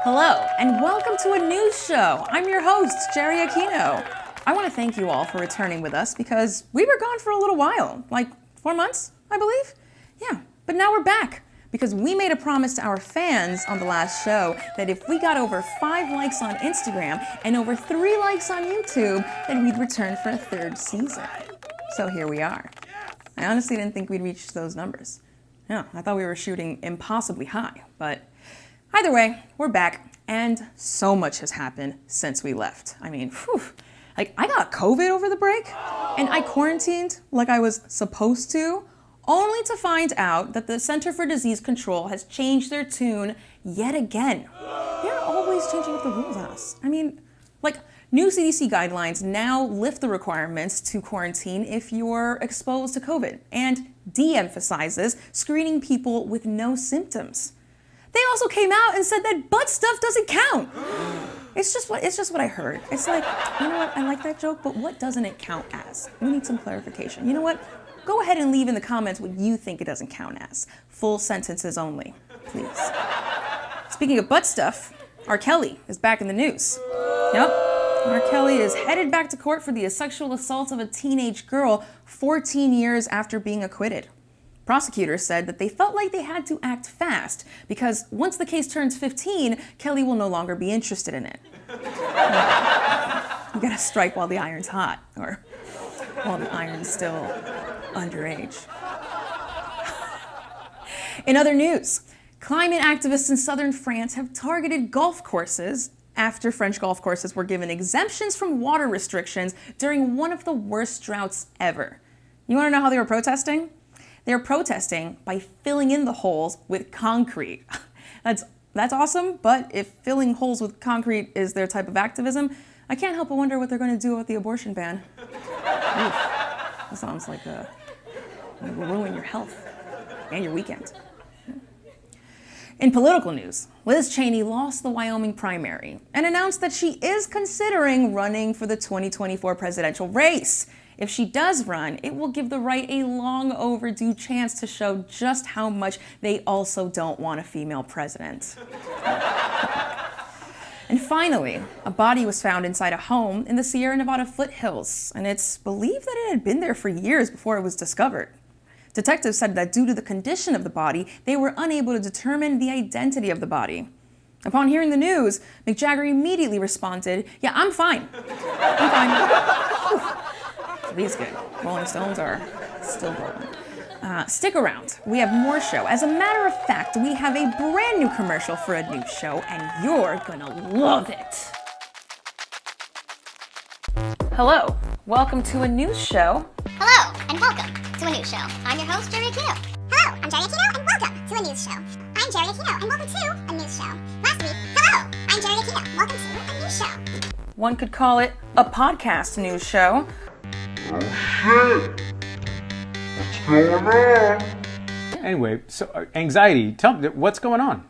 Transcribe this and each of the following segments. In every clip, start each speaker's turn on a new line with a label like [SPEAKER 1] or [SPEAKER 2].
[SPEAKER 1] Hello, and welcome to a news show. I'm your host, Jerry Aquino. I want to thank you all for returning with us because we were gone for a little while, like 4 months, I believe. Yeah, but now we're back because we made a promise to our fans on the last show that if we got over 5 likes on Instagram and over 3 likes on YouTube, then we'd return for a 3rd season. So here we are. I honestly didn't think we'd reach those numbers. Yeah, I thought we were shooting impossibly high, but either way, we're back, and so much has happened since we left. I mean, I got COVID over the break, and I quarantined like I was supposed to, only to find out that the Center for Disease Control has changed their tune yet again. They're always changing up the rules on us. I mean, new CDC guidelines now lift the requirements to quarantine if you're exposed to COVID, and de-emphasizes screening people with no symptoms. They also came out and said that butt stuff doesn't count. It's just what I heard. It's like, you know what, I like that joke, but what doesn't it count as? We need some clarification. You know what? Go ahead and leave in the comments what you think it doesn't count as. Full sentences only, please. Speaking of butt stuff, R. Kelly is back in the news. Yep, R. Kelly is headed back to court for the sexual assault of a teenage girl 14 years after being acquitted. Prosecutors said that they felt like they had to act fast because once the case turns 15, Kelly will no longer be interested in it. You gotta strike while the iron's hot, or while the iron's still underage. In other news, climate activists in southern France have targeted golf courses after French golf courses were given exemptions from water restrictions during one of the worst droughts ever. You wanna know how they were protesting? They're protesting by filling in the holes with concrete. That's awesome, but if filling holes with concrete is their type of activism, I can't help but wonder what they're going to do about the abortion ban. That sounds like it will ruin your health and your weekend. In political news, Liz Cheney lost the Wyoming primary and announced that she is considering running for the 2024 presidential race. If she does run, it will give the right a long overdue chance to show just how much they also don't want a female president. And finally, a body was found inside a home in the Sierra Nevada foothills, and it's believed that it had been there for years before it was discovered. Detectives said that due to the condition of the body, they were unable to determine the identity of the body. Upon hearing the news, Mick Jagger immediately responded, "Yeah, I'm fine. I'm fine." He's good. Rolling Stones are still rolling. Stick around. We have more show. As a matter of fact, we have a brand new commercial for a new show, and you're gonna love it. Hello. Welcome to a news show.
[SPEAKER 2] Hello, and welcome to a news show. I'm your host, Jerry Aquino. Hello, I'm Jerry Aquino, and welcome to a news show. I'm Jerry Aquino, and welcome to a news show. Last week, hello, I'm Jerry Aquino, welcome to a news show.
[SPEAKER 1] One could call it a podcast news show.
[SPEAKER 3] Oh shit! What's going on?
[SPEAKER 4] Anyway, so anxiety, tell me, what's going on?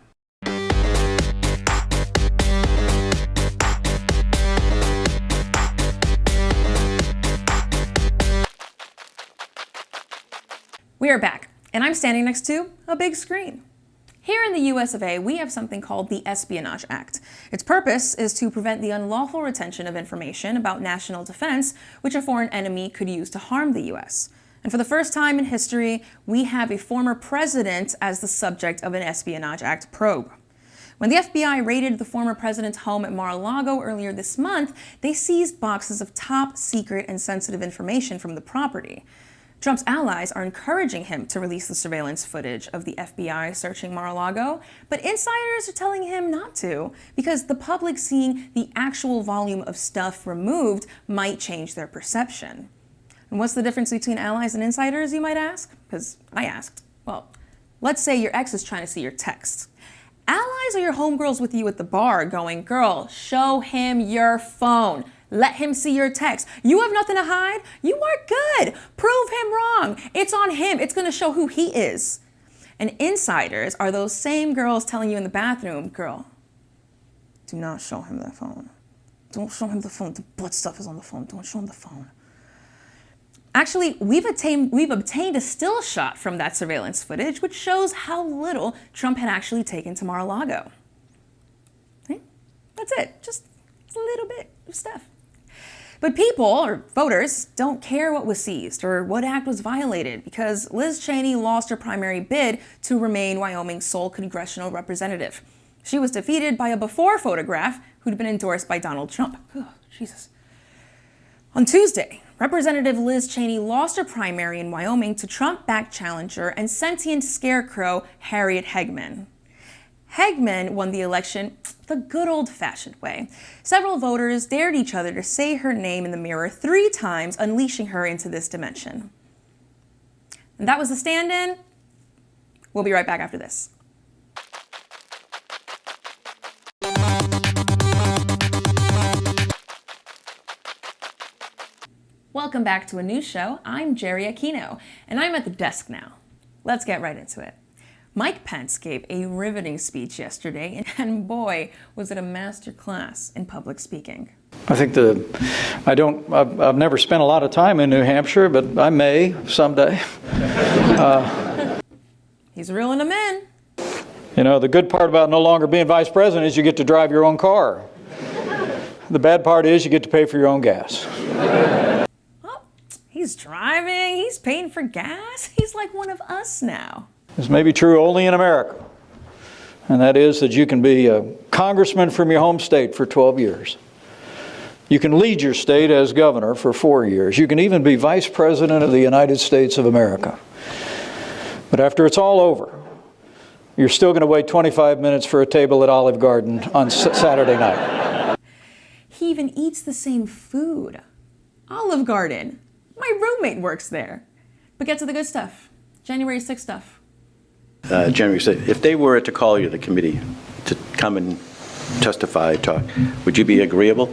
[SPEAKER 1] We are back, and I'm standing next to a big screen. Here in the US of A, we have something called the Espionage Act. Its purpose is to prevent the unlawful retention of information about national defense, which a foreign enemy could use to harm the US. And for the first time in history, we have a former president as the subject of an Espionage Act probe. When the FBI raided the former president's home at Mar-a-Lago earlier this month, they seized boxes of top secret and sensitive information from the property. Trump's allies are encouraging him to release the surveillance footage of the FBI searching Mar-a-Lago, but insiders are telling him not to because the public seeing the actual volume of stuff removed might change their perception. And what's the difference between allies and insiders, you might ask? Because I asked. Well, let's say your ex is trying to see your texts. Allies are your homegirls with you at the bar going, "Girl, show him your phone. Let him see your text. You have nothing to hide. You are good. Prove him wrong. It's on him. It's going to show who he is." And insiders are those same girls telling you in the bathroom, "Girl, do not show him that phone. Don't show him the phone. The butt stuff is on the phone. Don't show him the phone." Actually, we've obtained a still shot from that surveillance footage, which shows how little Trump had actually taken to Mar-a-Lago. it. Just a little bit of stuff. But people, or voters, don't care what was seized or what act was violated because Liz Cheney lost her primary bid to remain Wyoming's sole congressional representative. She was defeated by a before photograph who'd been endorsed by Donald Trump. Oh, Jesus. On Tuesday, Representative Liz Cheney lost her primary in Wyoming to Trump-backed challenger and sentient scarecrow Harriet Hegman. Hegman won the election the good old-fashioned way. Several voters dared each other to say her name in the mirror 3 times, unleashing her into this dimension. And that was the stand-in. We'll be right back after this. Welcome back to a news show. I'm Jerry Aquino, and I'm at the desk now. Let's get right into it. Mike Pence gave a riveting speech yesterday, and boy, was it a master class in public speaking.
[SPEAKER 5] I think I've never spent a lot of time in New Hampshire, but I may someday.
[SPEAKER 1] He's reeling them in.
[SPEAKER 5] You know, the good part about no longer being vice president is you get to drive your own car. The bad part is you get to pay for your own gas.
[SPEAKER 1] He's driving, he's paying for gas. He's like one of us now.
[SPEAKER 5] This may be true only in America, and that is that you can be a congressman from your home state for 12 years. You can lead your state as governor for 4 years. You can even be vice president of the United States of America. But after it's all over, you're still going to wait 25 minutes for a table at Olive Garden on Saturday night.
[SPEAKER 1] He even eats the same food. Olive Garden. My roommate works there. But get to the good stuff. January 6th stuff.
[SPEAKER 6] January 6th, if they were to call you, the committee, to come and testify, talk, would you be agreeable?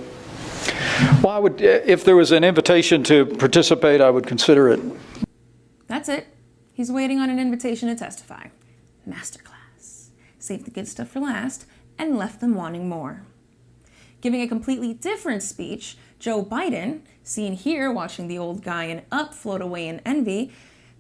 [SPEAKER 5] Well, I would, if there was an invitation to participate, I would consider it.
[SPEAKER 1] That's it. He's waiting on an invitation to testify. Masterclass. Saved the good stuff for last and left them wanting more. Giving a completely different speech, Joe Biden, seen here watching the old guy in Up float away in envy,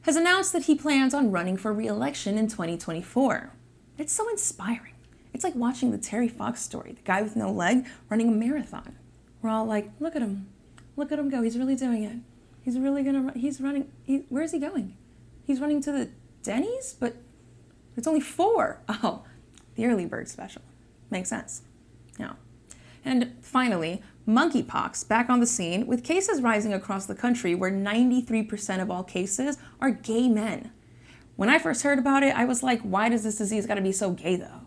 [SPEAKER 1] has announced that he plans on running for re-election in 2024. It's so inspiring. It's like watching the Terry Fox story, the guy with no leg running a marathon. We're all like, look at him go, he's really doing it. He's really gonna run, he's running, where's he going? He's running to the Denny's, but it's only 4. Oh, the early bird special. Makes sense. Yeah. And finally, monkeypox back on the scene with cases rising across the country where 93% of all cases are gay men. When I first heard about it, I was like, why does this disease gotta be so gay though?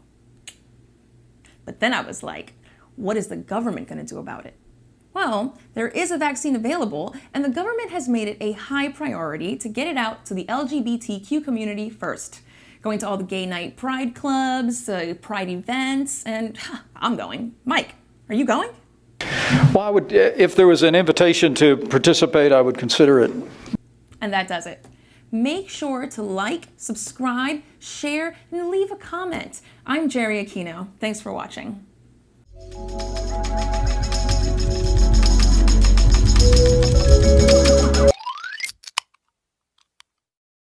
[SPEAKER 1] But then I was like, what is the government gonna do about it? Well, there is a vaccine available, and the government has made it a high priority to get it out to the LGBTQ community first. Going to all the gay night pride clubs, pride events, and I'm going. Mike, are you going?
[SPEAKER 5] Well, I would, if there was an invitation to participate, I would consider it.
[SPEAKER 1] And that does it. Make sure to like, subscribe, share, and leave a comment. I'm Jerry Aquino. Thanks for watching.